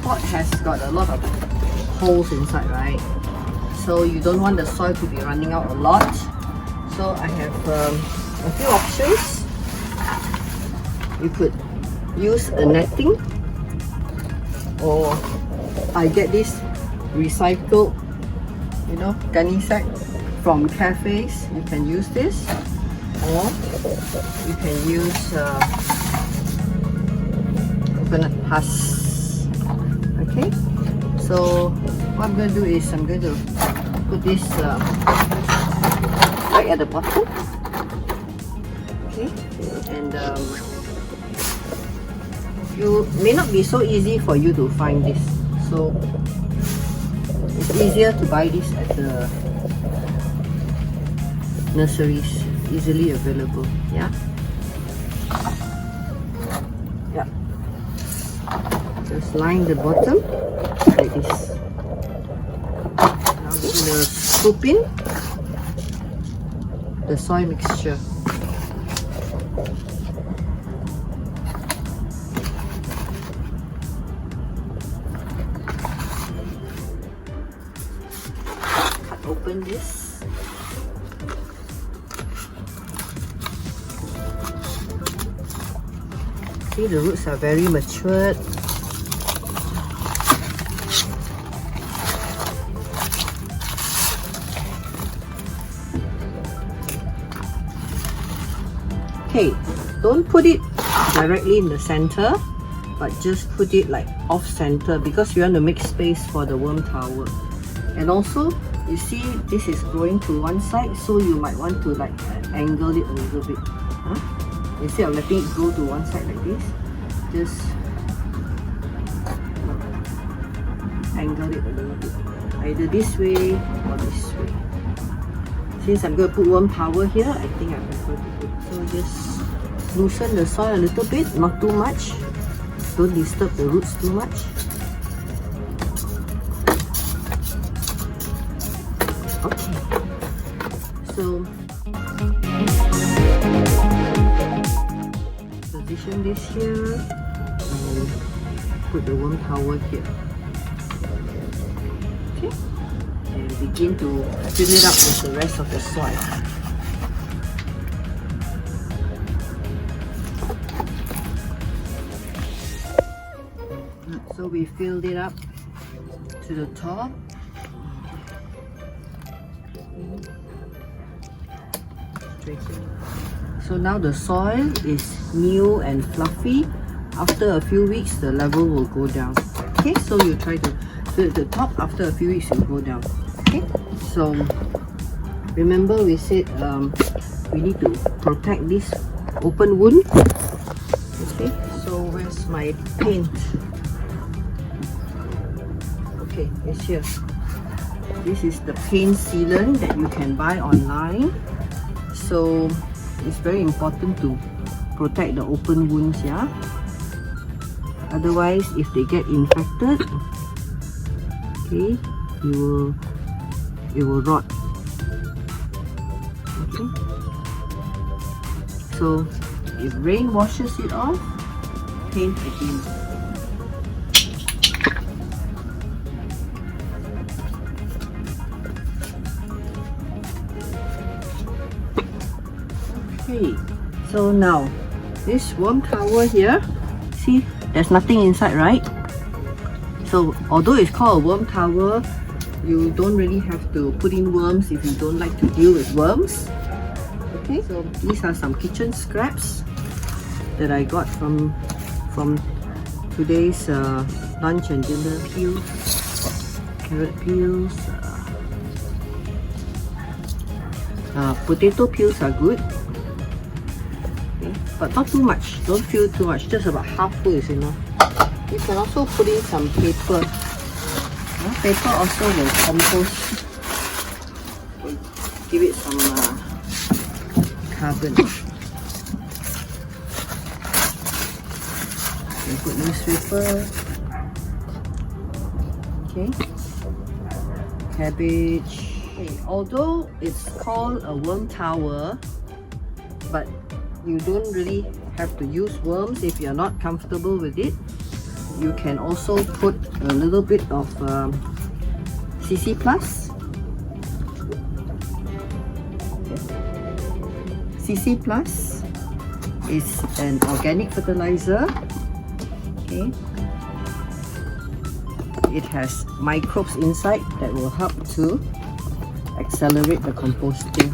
pot has got a lot of holes inside, right? So you don't want the soil to be running out a lot. So I have a few options. You could use a netting, or I get this recycled, you know, gunny sack from cafes. You can use this, or you can use coconut husk. Okay, so what I'm going to do is I'm going to put this right at the bottom. Okay, and you may not be so easy for you to find this, so it's easier to buy this at the nurseries, easily available. Yeah. Yeah. Just line the bottom like this. Now we're gonna scoop in the soil mixture. Cut open this. See, the roots are very matured. Okay, don't put it directly in the center, but just put it like off center, because you want to make space for the worm tower. And also, you see this is growing to one side, so you might want to like angle it a little bit. Instead of letting it grow to one side like this, just angle it a little bit, either this way or this way. Since I'm going to put worm tower here, I think I prefer to put. So just loosen the soil a little bit, not too much. Don't disturb the roots too much. Okay. So position this here and put the worm tower here. Okay. And begin to fill it up with the rest of the soil. So we filled it up to the top. So now the soil is new and fluffy. After a few weeks, the level will go down. Okay, so you try to fill the top. After a few weeks, it will go down. Okay, so remember we said we need to protect this open wound. Okay, so where's my paint? Okay, it's here. This is the paint sealant that you can buy online. So it's very important to protect the open wounds, yeah. Otherwise, if they get infected, okay, it will rot. Okay. So if rain washes it off, paint again. Okay, so now this worm tower here, see, there's nothing inside, right? So although it's called a worm tower, you don't really have to put in worms if you don't like to deal with worms. Okay, so these are some kitchen scraps that I got from today's lunch and dinner peels, carrot peels, potato peels are good. But not too much, don't feel too much, just about half full is enough. You can also put in some paper. Paper also will compost, will give it some carbon. You put newspaper, okay, cabbage. Okay, although it's called a worm tower, but you don't really have to use worms if you're not comfortable with it. you can also put a little bit of CC Plus. CC Plus is an organic fertilizer. Okay. It has microbes inside that will help to accelerate the composting.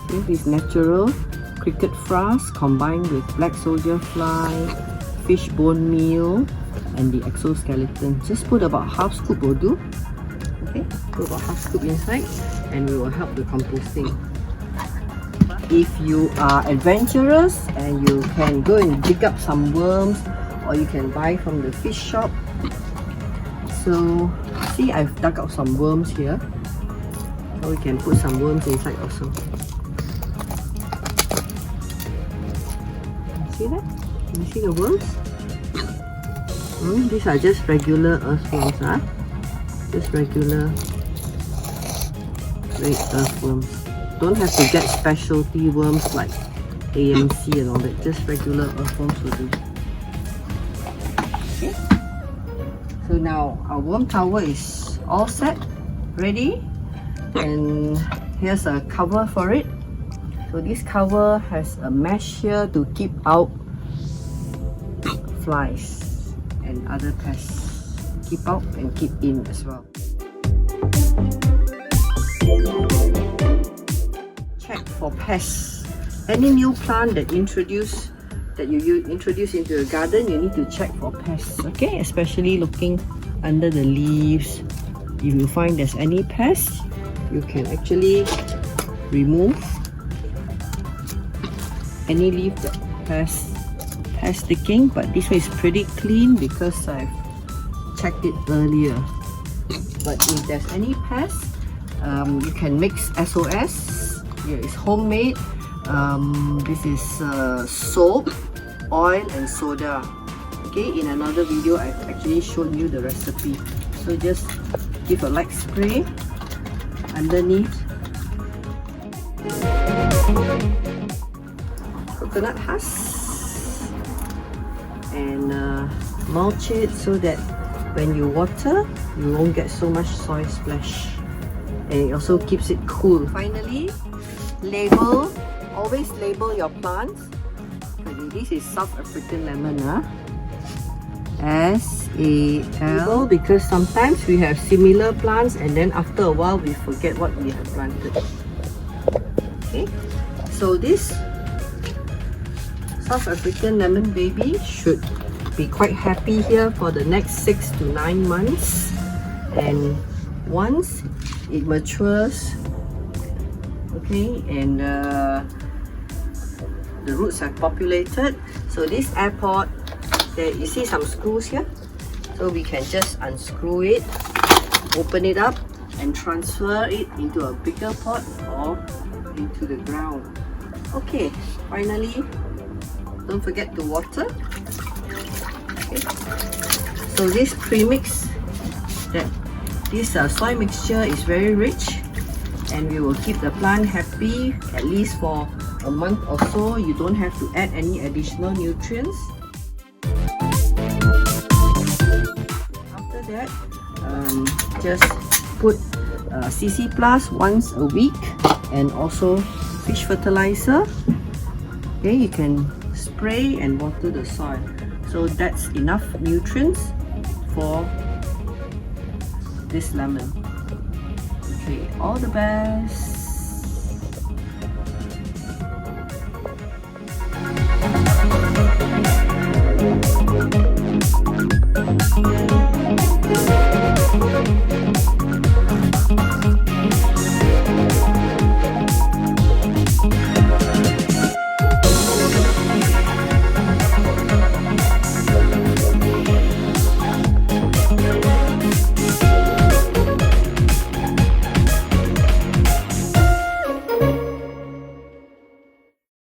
Okay, this natural cricket frass combined with black soldier fly, fish bone meal, and the exoskeleton. Just put about half scoop will do. Okay, put about half scoop inside and we will help the composting. If you are adventurous and you can go and dig up some worms, or you can buy from the fish shop. So see, I've dug out some worms here, so we can put some worms inside also. See that? Can you see the worms? These are just regular earthworms, just regular red earthworms. Don't have to get specialty worms like AMC and all that, just regular earthworms will do. Okay. So now our worm tower is all set, ready, and here's a cover for it. So this cover has a mesh here to keep out flies and other pests. Keep out and keep in as well. Check for pests. Any new plant that you introduce into your garden, you need to check for pests. Okay, especially looking under the leaves. If you find there's any pests, you can actually remove any leaf that has pest sticking. But this one is pretty clean because I've checked it earlier. But if there's any pests, you can mix SOS. Here is homemade. This is soap, oil and soda. Okay, in another video I've actually shown you the recipe. So just give a light spray underneath. Coconut husk and mulch it so that when you water, you won't get so much soil splash. And it also keeps it cool. Finally, label. Always label your plants. This is South African lemon, SAL, because sometimes we have similar plants and then after a while we forget what we have planted. Okay, so this South African lemon baby should be quite happy here for the next 6 to 9 months, and once it matures, okay, and the roots have populated. So this Airpot, there you see some screws here, so we can just unscrew it, open it up and transfer it into a bigger pot or into the ground. Okay, finally, don't forget to water. Okay. So this premix, this soil mixture is very rich and we will keep the plant happy at least for a month or so. You don't have to add any additional nutrients. After that, just put CC Plus once a week and also fish fertilizer. Okay, you can spray and water the soil. So that's enough nutrients for this lemon. Okay, all the best.